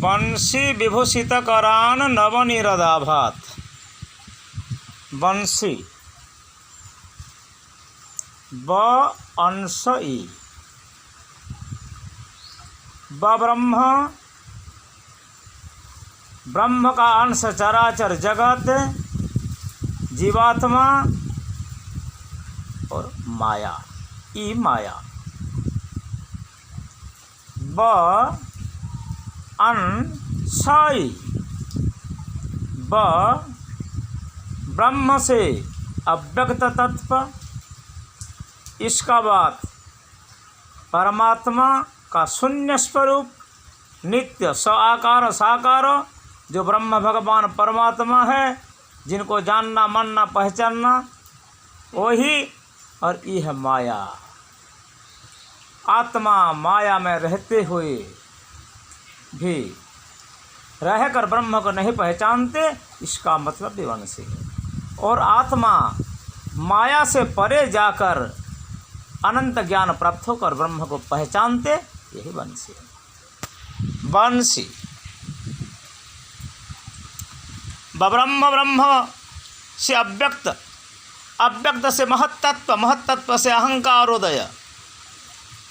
बंशी विभूषित करान नवनिरदाभात। बंशी ब अंश ई ब ब्रह्म, ब्रह्म का अंश चराचर जगत, जीवात्मा और माया, ई माया। ब अंशाई ब ब्रह्म से अव्यक्त तत्व, इसका बाद परमात्मा का शून्य स्वरूप, नित्य साकार साकार, जो ब्रह्म भगवान परमात्मा है, जिनको जानना मानना पहचानना वही, और यह माया। आत्मा माया में रहते हुए भी रहकर ब्रह्म को नहीं पहचानते, इसका मतलब विवंशी है। और आत्मा माया से परे जाकर अनंत ज्ञान प्राप्त होकर ब्रह्म को पहचानते, यही वंशी है। वंशी ब्रह्म, ब्रह्म से अव्यक्त, अव्यक्त से महत्तत्व, महत्तत्व से अहंकारोदय,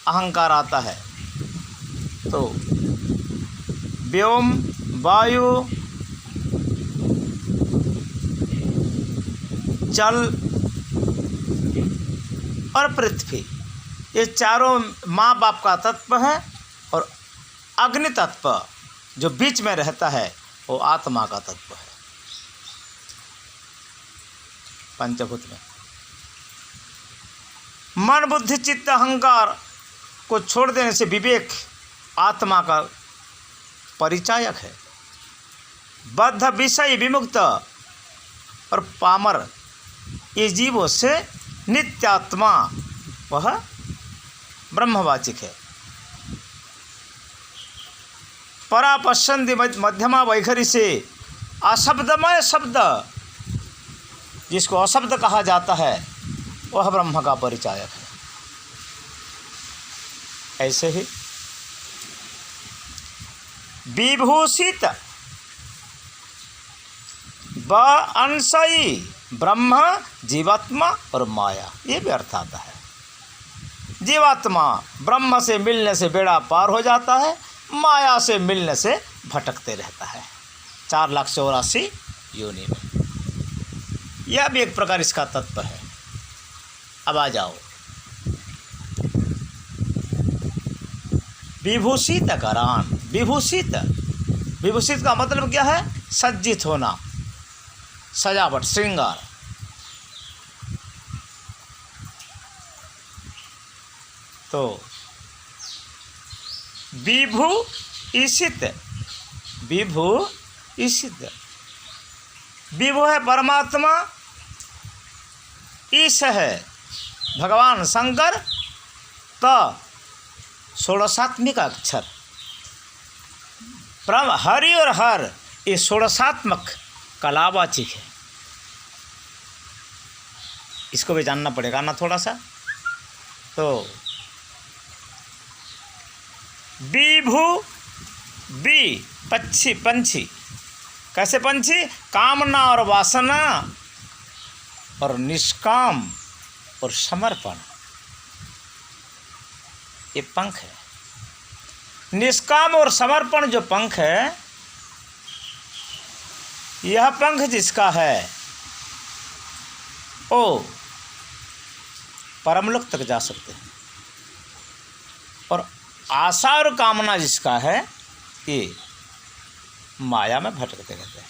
अहंकार आता है। तो व्योम, वायु, जल और पृथ्वी, ये चारों माँ बाप का तत्व है। और अग्नि तत्व जो बीच में रहता है, वो आत्मा का तत्व है पंचभूत में। मन बुद्धि चित्त अहंकार को छोड़ देने से विवेक आत्मा का परिचायक है। बद्ध विषय विमुक्त और पामर, ये जीवों से नित्यात्मा वह ब्रह्मवाचिक है। परा पश्यन्ति मध्यमा वैखरी से अशब्दमय शब्द, जिसको अशब्द कहा जाता है, वह ब्रह्म का परिचायक है। ऐसे ही विभूषित ब अंशई ब्रह्म, जीवात्मा और माया, ये भी अर्थ आता है। जीवात्मा ब्रह्म से मिलने से बेड़ा पार हो जाता है, माया से मिलने से भटकते रहता है 4,84,000 योनि में। यह भी एक प्रकार इसका तत्व है। अब आ जाओ विभूषित करान। विभूषित, विभूषित का मतलब क्या है? सज्जित होना, सजावट, श्रृंगार। तो विभू ईशित, विभू ईशित, विभु है परमात्मा, ईश है भगवान शंकर, त षोडशात्मिक अक्षर ब्रह्म, हरि और हर, ये षोडशात्मक कलावाचिक है। इसको भी जानना पड़ेगा ना थोड़ा सा। तो विभू, बी पक्षी, पंछी। कैसे पंछी? कामना और वासना और निष्काम और समर्पण, ये पंख है। निष्काम और समर्पण जो पंख है, यह पंख जिसका है ओ परमलोक तक जा सकते हैं। और आशा और कामना जिसका है, ये माया में भटकते रहते हैं।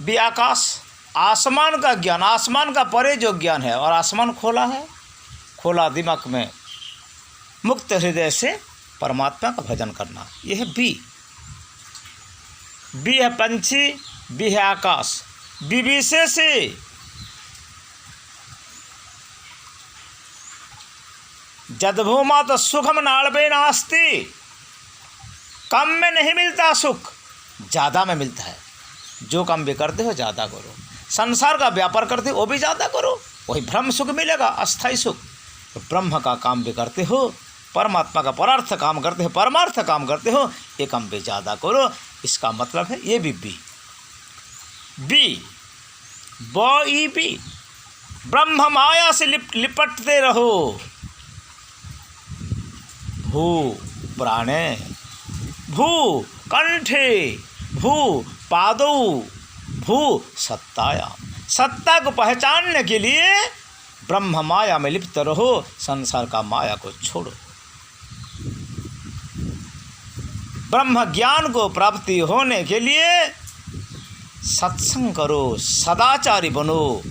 बी आकाश, आसमान का ज्ञान, आसमान का परे जो ज्ञान है, और आसमान खोला है, खोला दिमाग में, मुक्त हृदय से परमात्मा का भजन करना, यह है बी। बी है पंछी, बी है आकाश। विविशे से जदभूमा तो सुखम नाड़बे नास्ति, कम में नहीं मिलता सुख, ज़्यादा में मिलता है। जो काम भी करते हो ज़्यादा करो, संसार का व्यापार करते हो वो भी ज़्यादा करो, वही ब्रह्म सुख मिलेगा, अस्थाई सुख। तो ब्रह्म का काम भी करते हो परमात्मा का परार्थ काम करते हो, परमार्थ काम करते हो, ये काम पे ज़्यादा करो। इसका मतलब है ये भी बी बी ब्रह्म माया से लिपटते रहो। भू प्राणे, भू कंठे, भू पादौ, भू सत्तायाम। सत्ता को पहचानने के लिए ब्रह्म माया में लिप्त रहो, संसार का माया को छोड़ो। ब्रह्म ज्ञान को प्राप्ति होने के लिए सत्संग करो, सदाचारी बनो,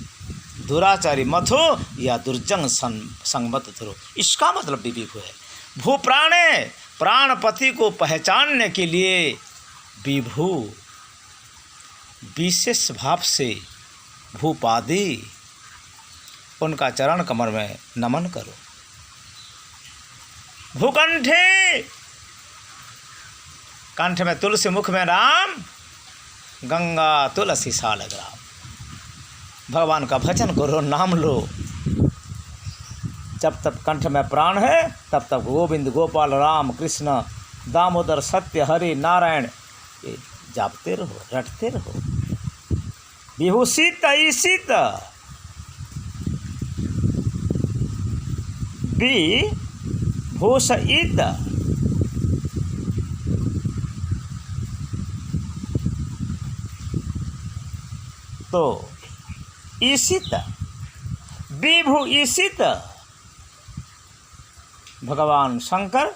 दुराचारी मत हो या दुर्जन संग मत धरो। इसका मतलब विवेक है। भू प्राणे, प्राणपति को पहचानने के लिए विभू विशेष भाव से भूपादि उनका चरण कमर में नमन करो। भूकंठे, कंठ में तुलसी, मुख में राम, गंगा तुलसी सालग्राम। भगवान का भजन करो, नाम लो। जब तक कंठ में प्राण है तब तक गोविंद, गोपाल, राम, कृष्ण, दामोदर, सत्य, हरि, नारायण ये जापते रहो, रटते रहो। विभूषित ईशित, विभूषित, तो ईशित, विभू ईशित भगवान शंकर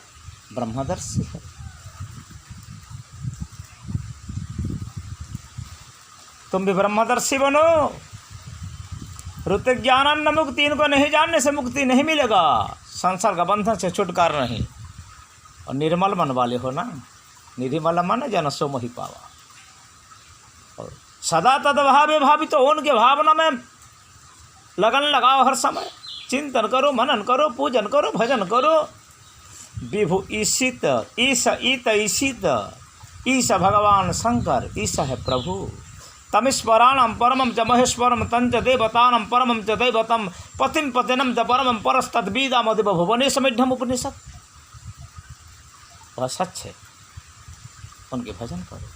ब्रह्मदर्शी है। तुम भी ब्रह्मदर्शी बनो। ऋत ज्ञानान्न मुक्ति, इनको नहीं जानने से मुक्ति नहीं मिलेगा, संसार का बंधन से छुटकारा नहीं। और निर्मल मन वाले हो ना, निर्मल मन जन सो मोहि पावा। और सदा तद्भावे भावी, तो उनके भावना में लगन लगाओ हर समय। चिंतन करो, मनन करो, पूजन करो, भजन करो। विभु ईशित, ईश ईत ईशित, ईश भगवान शंकर, ईश है प्रभु। तमीश्वराणम परमं च महेश्वरम तंच देवतानम परमं च दैवतम पतिम पतिनम च परमं परस्तद्वीदामदिव भुवनेशमिढ्ढम उपनिषद। वह सच है, उनके भजन करो।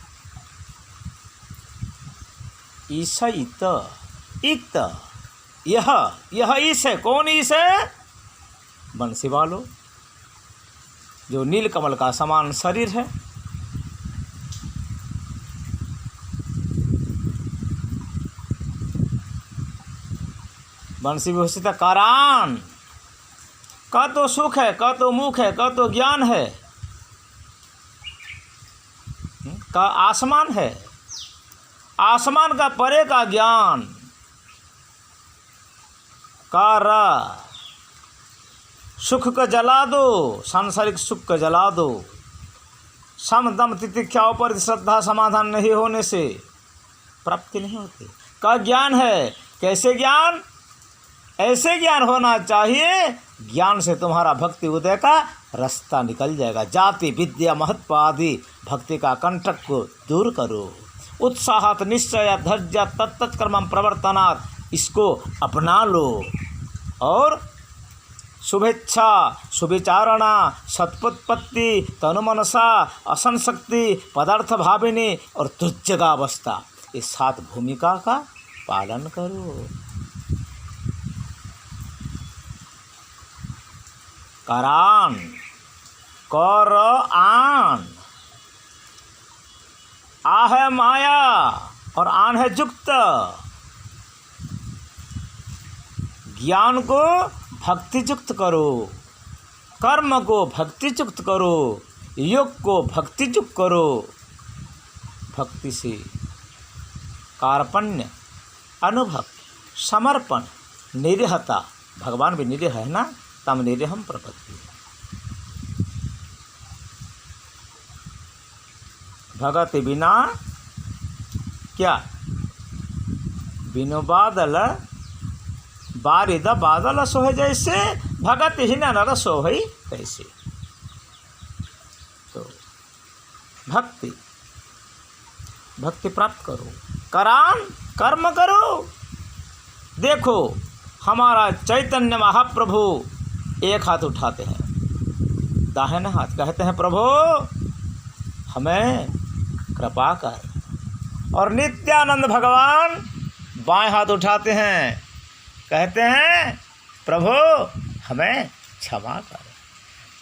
ईश इत इत, यह ईश है। कौन ईश है? बंसी वालो, जो नीलकमल का समान शरीर है। बंसी विभूषित करान, का तो सुख है, का तो मुख है, का तो ज्ञान है, का आसमान है, आसमान का परे का ज्ञान, कारा सुख को जला दो, सांसारिक सुख को जला दो। सम दम तितिक्षाओं पर श्रद्धा समाधान नहीं होने से प्राप्ति नहीं होती। का ज्ञान है, कैसे ज्ञान? ऐसे ज्ञान होना चाहिए, ज्ञान से तुम्हारा भक्ति उदय का रास्ता निकल जाएगा। जाति विद्या महत्व आदि भक्ति का कंटक को दूर करो। उत्साहत निश्चय धैर्य तत्त कर्मं प्रवर्तनात्, इसको अपना लो। और शुभेच्छा, शुभिचारणा, सत्पत्ति, तनुमनसा, असंशक्ति, पदार्थ भाविनी और तुज्जगावस्था, इस 7 भूमिका का पालन करो। करान, कर आन, आ है माया और आन है युक्त। ज्ञान को भक्ति युक्त करो, कर्म को भक्ति युक्त करो, योग को भक्ति युक्त करो। भक्ति से कार्पण्य, अनुभक्ति, समर्पण, निरीहता, भगवान भी निरीह है ना, तम निरीहम प्रपत्ति। भगति बिना क्या? बिनु बादल बारिद बादल सोहे जैसे, भगत ही नर सोहई तैसे। तो भक्ति प्राप्त करो। करान, कर्म करो। देखो हमारा चैतन्य महाप्रभु एक हाथ उठाते हैं, दाहिने हाथ कहते हैं प्रभु हमें कृपा कर, और नित्यानंद भगवान बाएं हाथ उठाते हैं, कहते हैं प्रभु हमें क्षमा कर।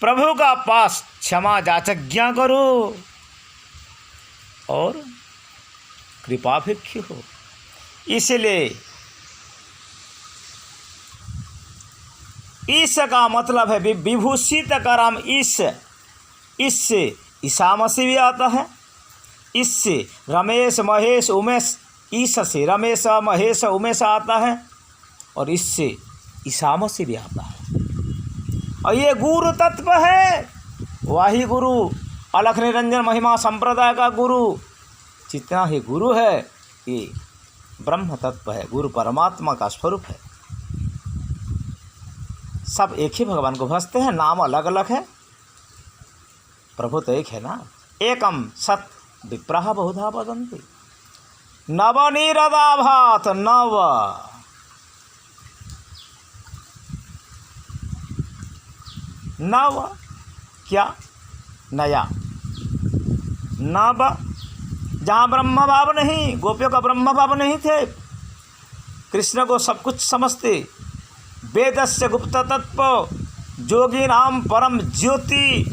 प्रभु का पास क्षमा याचज्ञा करो और कृपा भिक्षु हो। इसलिए ईश का मतलब है विभूषित कराम ईश, इससे ईसा मसीह भी आता है, इससे रमेश महेश उमेश, ईश से रमेश महेश उमेश आता है, और इससे ईसा मसीह भी आता है। और ये गुरु तत्व है, वही गुरु अलख निरंजन महिमा संप्रदाय का गुरु, जितना ही गुरु है ये ब्रह्म तत्व है, गुरु परमात्मा का स्वरूप है। सब एक ही भगवान को भजते हैं, नाम अलग अलग है, प्रभु तो एक है ना। एकम सत विप्रहा बहुधा वदन्ति, नवनीरदाभात नव, नव क्या नया, नव जहाँ ब्रह्म भाव नहीं, गोपियों का ब्रह्म भाव नहीं थे, कृष्ण को सब कुछ समझते, वेदस्य गुप्त तत्व जोगी नाम परम ज्योति,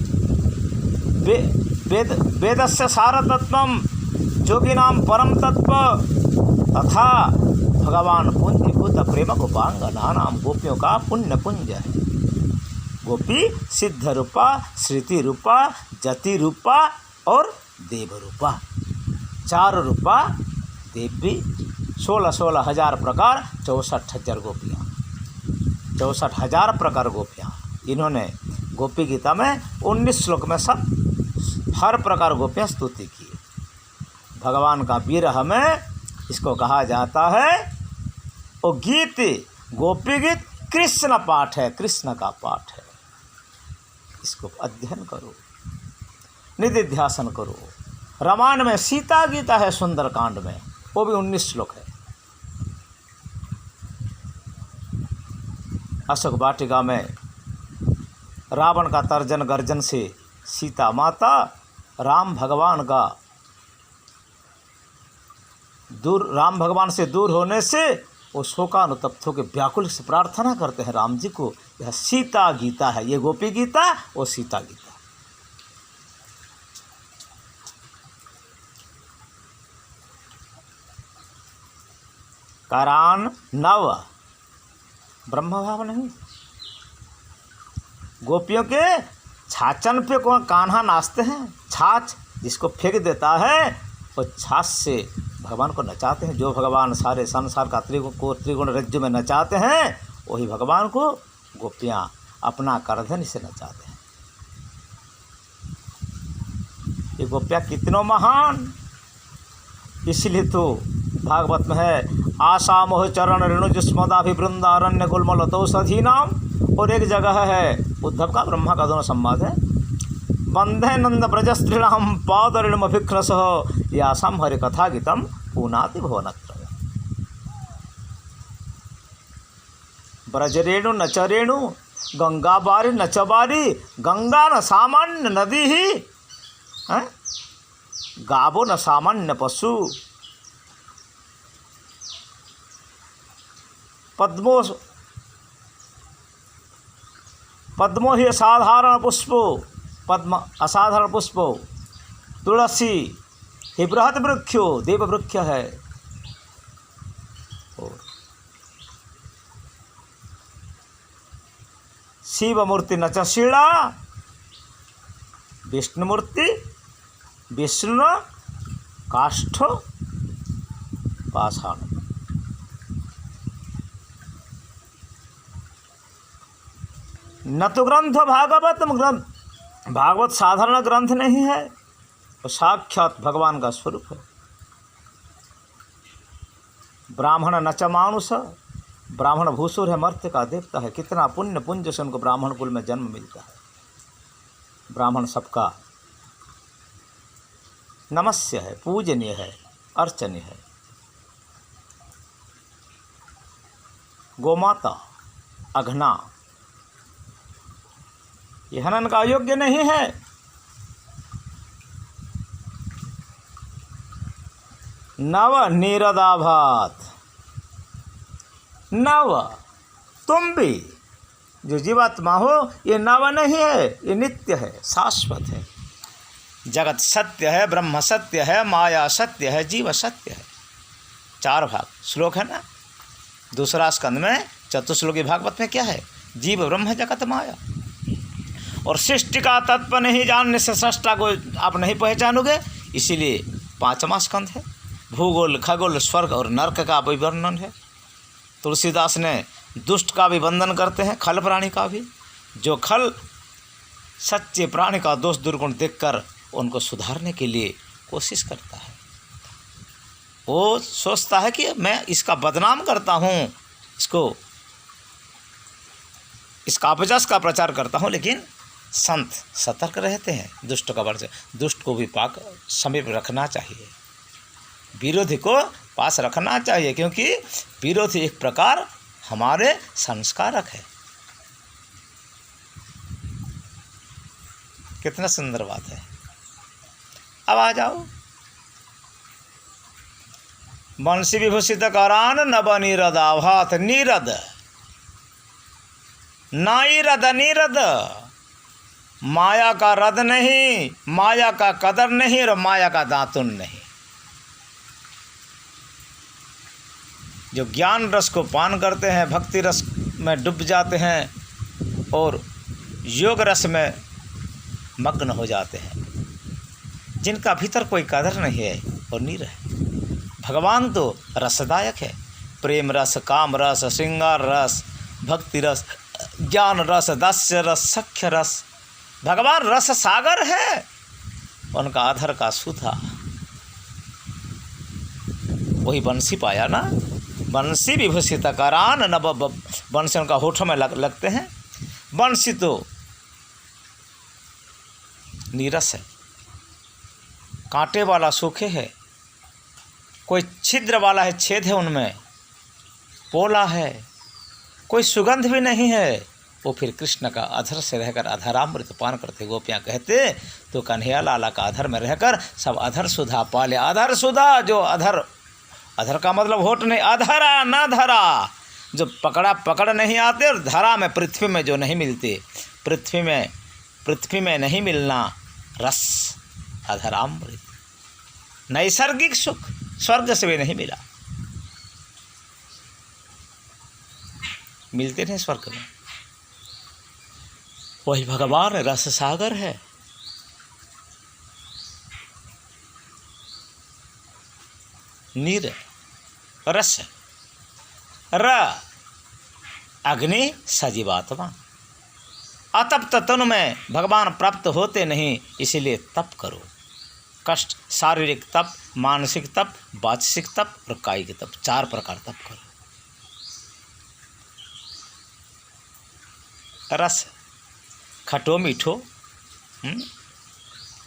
वेदस्य सार तत्वम जोगी नाम परम तत्व, तथा भगवान पुण्यभूत प्रेम गोपांगना नाम गोपियों का पुण्य पुंज है। गोपी सिद्ध रूपा, श्रुति रूपा, जति रूपा और देव रूपा, चार रूपा देवी, 16,000 प्रकार, 64,000 गोपियाँ, 64,000 प्रकार गोपियाँ। इन्होंने गोपी गीता में 19 श्लोक में सब हर प्रकार गोपियाँ स्तुति की। भगवान का विरह में इसको कहा जाता है, वो गीत गोपी गीत कृष्ण पाठ है, कृष्ण का पाठ है। इसको अध्ययन करो, निधिध्यासन करो। रामायण में सीता गीता है, सुंदरकांड में, वो भी 19 श्लोक है। अशोक वाटिका में रावण का तर्जन गर्जन से सीता माता राम भगवान से दूर होने से वो शोकानुतप्त होकर व्याकुल से प्रार्थना करते हैं राम जी को। यह सीता गीता है, ये गोपी गीता और सीता गीता। करान नव, ब्रह्म भाव नहीं। गोपियों के छाछन पे कौन कान्हा नाचते हैं, छाछ जिसको फेंक देता है वो छाछ से भगवान को नचाते हैं। जो भगवान सारे संसार का त्रिगुण रज्जु में नचाते हैं, वही भगवान को गोपियाँ अपना करधन से नचाते हैं। ये गोपियाँ कितनों महान, इसलिए तो भागवत में है, आशा मोह चरण रेणु जिस्मदाभिवृंदारण्य गुलमल तौषधि नाम, और एक जगह है उद्धव का ब्रह्मा का दोनों संवाद है, वंदे नंद ब्रजस्त्रीणाम पादरेणुमभिक्रस यासम हरि कथा गीतम पूनाति भुवनत्र। ब्रजरेणु न चरेणु गंगा बारी न चबारी, गंगा न सामान्य नदी ही है, गावो न सामान्य पशु, पद्मो ही असाधारण पुष्पो, पद्म असाधारण पुष्पो, तुलसी ही बृहत वृक्षो, देव वृक्ष है। और शिव मूर्ति न चशीला, विष्णु मूर्ति विष्णु काष्ठ पाषाण। न तो ग्रंथ भागवत ग्रंथ, भागवत साधारण ग्रंथ नहीं है, वो साक्षात भगवान का स्वरूप है। ब्राह्मण न च मानुष, ब्राह्मण भूसुर है, मर्त्य का देवता है। कितना पुण्य पुंज से उनको ब्राह्मण कुल में जन्म मिलता है। ब्राह्मण सबका नमस्य है, पूजनीय है, अर्चनीय है। गोमाता अघना ये हनन का योग्य नहीं है। नव नीरदाभात, नव तुम भी जो जीवात्मा हो ये नव नहीं है, ये नित्य है, शाश्वत है। जगत सत्य है, ब्रह्म सत्य है, माया सत्य है, जीव सत्य है। 4 भाग श्लोक है ना, दूसरा स्कंद में चतुश्लोकी भागवत में क्या है? जीव ब्रह्म जगत माया। और सृष्टि का तत्व नहीं जानने से सृष्टा को आप नहीं पहचानोगे, इसीलिए 5वां स्कंद है। भूगोल, खगोल, स्वर्ग और नरक का भी वर्णन है। तुलसीदास ने दुष्ट का भी वंदन करते हैं, खल प्राणी का भी। जो खल सच्चे प्राणी का दोष दुर्गुण देखकर उनको सुधारने के लिए कोशिश करता है, वो सोचता है कि मैं इसका बदनाम करता हूँ, इसका अपजस का प्रचार करता हूँ। लेकिन संत सतर्क रहते हैं, दुष्ट का वर्ष, दुष्ट को भी पाक समीप रखना चाहिए, विरोधी को पास रखना चाहिए, क्योंकि विरोधी एक प्रकार हमारे संस्कारक है। कितना सुंदर बात है। अब आ जाओ, बंसी विभूषित करान नव नीरदाभात। नीरद, नाई नीरद, माया का रद नहीं, माया का कदर नहीं और माया का दातुन नहीं। जो ज्ञान रस को पान करते हैं, भक्ति रस में डूब जाते हैं और योग रस में मग्न हो जाते हैं, जिनका भीतर कोई कदर नहीं है और नीर है। भगवान तो रसदायक है, प्रेम रस, काम रस, श्रृंगार रस, भक्ति रस, ज्ञान रस, दास्य रस, सख्य रस। भगवान रस सागर है, उनका अधर का सूथा वही बंसी पाया ना। बंसी विभूषित करान नव, बंसी उनका होठों में लगते हैं। बंसी तो नीरस है, कांटे वाला सूखे है, कोई छिद्र वाला है, छेद है उनमें, पोला है, कोई सुगंध भी नहीं है। वो फिर कृष्ण का अधर से रहकर अधरामृत पान करते। गोपियाँ कहते तो कन्हैया लाला का अधर में रहकर सब अधर सुधा पाले। अधर सुधा, जो अधर, अधर का मतलब होठ नहीं, अधरा न धरा, जो पकड़ नहीं आते, और धरा में पृथ्वी में जो नहीं मिलते, पृथ्वी में नहीं मिलना रस, अधरामृत, नैसर्गिक सुख स्वर्ग से भी नहीं मिला, मिलते नहीं स्वर्ग में। वही भगवान रस सागर है। नीर रस, र अग्नि सजीवात्मा। अतप्त तनु में भगवान प्राप्त होते नहीं, इसीलिए तप करो। कष्ट, शारीरिक तप, मानसिक तप, वाचिक तप और कायिक तप, 4 प्रकार तप करो। रस, खटो मीठो,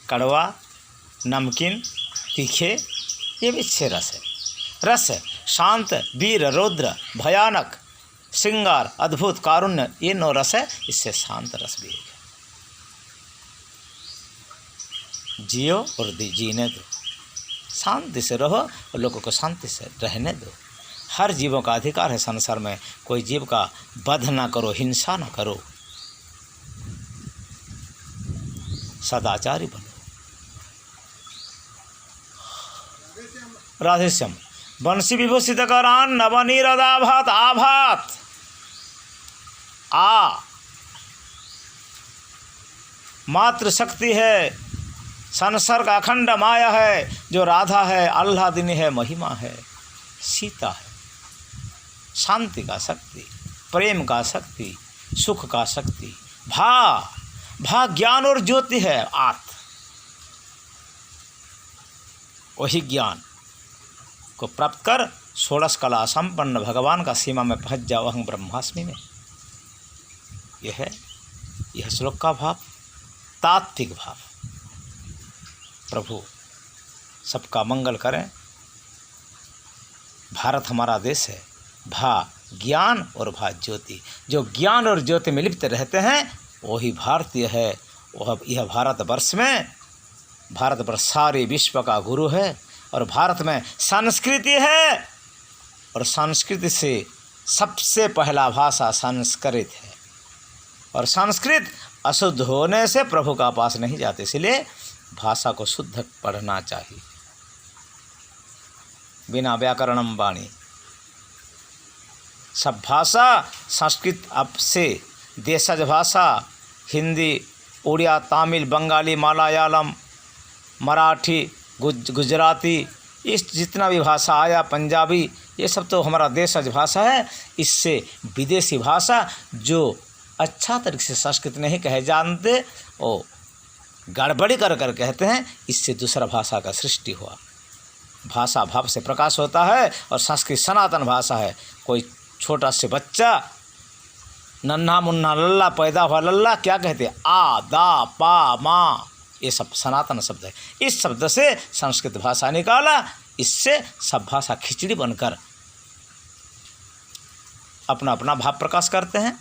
कड़वा, नमकीन, तीखे, ये भी 6 रस है। रस शांत, वीर, रौद्र, भयानक, श्रृंगार, अद्भुत, कारुण्य, ये 9 रस है। इससे शांत रस भी है। जियो और जीने दो, शांति से रहो और लोगों को शांति से रहने दो। हर जीवों का अधिकार है संसार में, कोई जीव का वध ना करो, हिंसा ना करो, सदाचारी बनो। राधेश्याम। बंसी विभूषित करान नव नीरदाभात। आभात, आ मात्र शक्ति है, संसार का अखंड माया है, जो राधा है, आह्लादिनी है, महिमा है, सीता है, शांति का शक्ति, प्रेम का शक्ति, सुख का शक्ति। भा ज्ञान और ज्योति है। आत, वही ज्ञान को प्राप्त कर 16 कला संपन्न भगवान का सीमा में पहुँच जाओ। अहं ब्रह्मास्मि में यह श्लोक का भाव, तात्विक भाव। प्रभु सबका मंगल करें। भारत हमारा देश है। भा ज्ञान और भा ज्योति, जो ज्ञान और ज्योति में लिप्त रहते हैं वही भारतीय है। वह यह भारतवर्ष में, भारतवर्ष सारे विश्व का गुरु है। और भारत में संस्कृति है, और संस्कृति से सबसे पहला भाषा संस्कृत है। और संस्कृत अशुद्ध होने से प्रभु का पास नहीं जाते, इसलिए भाषा को शुद्ध पढ़ना चाहिए। बिना व्याकरणम वाणी, सब भाषा संस्कृत अब से देशज भाषा हिंदी, उड़िया, तमिल, बंगाली, मलयालम, मराठी, गुजराती, इस जितना भी भाषा आया, पंजाबी, ये सब तो हमारा देशज भाषा है। इससे विदेशी भाषा जो अच्छा तरीके से संस्कृत नहीं कहे जानते, वो गड़बड़ी कर कर कहते हैं, इससे दूसरा भाषा का सृष्टि हुआ। भाषा भाव से प्रकाश होता है, और संस्कृत सनातन भाषा है। कोई छोटा से बच्चा नन्हा मुन्ना लल्ला पैदा हुआ, लल्ला क्या कहते हैं? आ, दा, पा, मा, ये सब सनातन शब्द है। इस शब्द से संस्कृत भाषा निकाला, इससे सब भाषा खिचड़ी बनकर अपना अपना भाव प्रकाश करते हैं।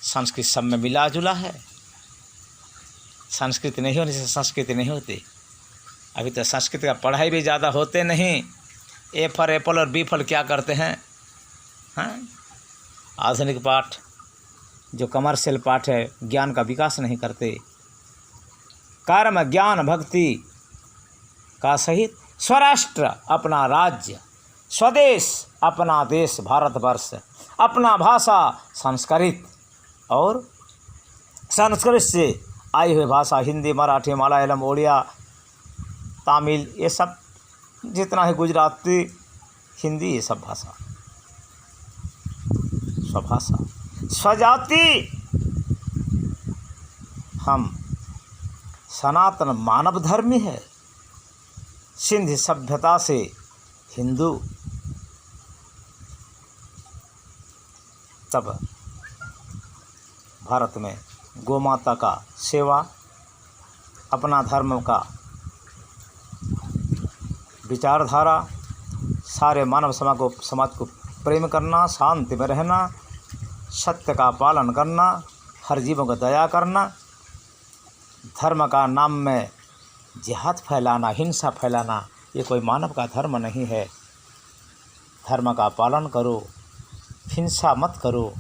संस्कृत सब में मिला जुला है। संस्कृत नहीं होने से संस्कृति नहीं होती। अभी तो संस्कृत का पढ़ाई भी ज़्यादा होते नहीं। ए फॉर एप्पल और बी फॉर क्या करते हैं? हाँ, आधुनिक पाठ जो कमर्शियल पाठ है, ज्ञान का विकास नहीं करते। कर्म ज्ञान भक्ति का सहित स्वराष्ट्र अपना राज्य, स्वदेश अपना देश भारतवर्ष, अपना भाषा संस्कृत, और संस्कृत से आई हुई भाषा हिंदी, मराठी, मलयालम, उड़िया, तमिल, ये सब जितना है, गुजराती, हिंदी, ये सब भाषा स्वभाषा स्वजाति। हम सनातन मानव धर्मी है। सिंध सभ्यता से हिंदू, तब भारत में गोमाता का सेवा, अपना धर्म का विचारधारा, सारे मानव समाज को प्रेम करना, शांति में रहना, सत्य का पालन करना, हर जीवों को दया करना, धर्म का नाम में जिहाद फैलाना, हिंसा फैलाना, ये कोई मानव का धर्म नहीं है। धर्म का पालन करो, हिंसा मत करो,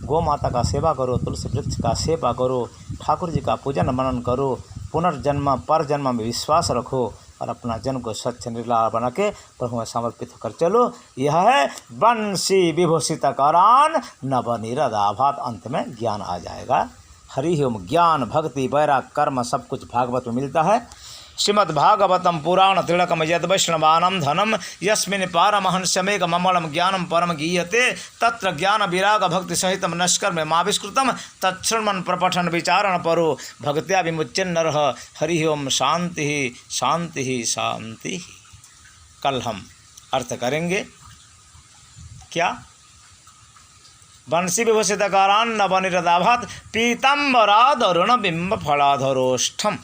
गौ माता का सेवा करो, तुलसी वृक्ष का सेवा करो, ठाकुर जी का पूजन मनन करो, पुनर्जन्म पर जन्म में विश्वास रखो, और अपना जन्म को स्वच्छ निर्मल बना के प्रभु में समर्पित होकर चलो। यह है बंसी विभूषित करान नवनिरदाभात। अंत में ज्ञान आ जाएगा। हरि ओम। ज्ञान भक्ति वैराग कर्म सब कुछ भागवत में मिलता है। श्रीमद् भागवतम पुराण तिलकम यद वैष्णवानम धनम यस्मिन् पारमहंस्यमेक ममलम ज्ञानम परम गीयते तत्र ज्ञान विराग भक्ति सहितम नश्कर में माविष्कृतम तत्श्रवण प्रपठन विचारण परो भक्त्या विमुच्यन नरः। हरि ओम। शांति ही शांति ही शांति ही। कल हम अर्थ करेंगे क्या? वंशी विभूषित कारान नवनिरदाभात पीताम्बरादरुण बिंब फलाधरोष्ठम।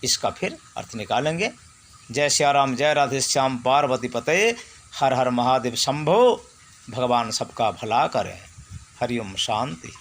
इसका फिर अर्थ निकालेंगे। जय श्री राम, जय राधे श्याम, पार्वती पतये, हर हर महादेव शंभो। भगवान सबका भला करे। हरि ओम। शांति।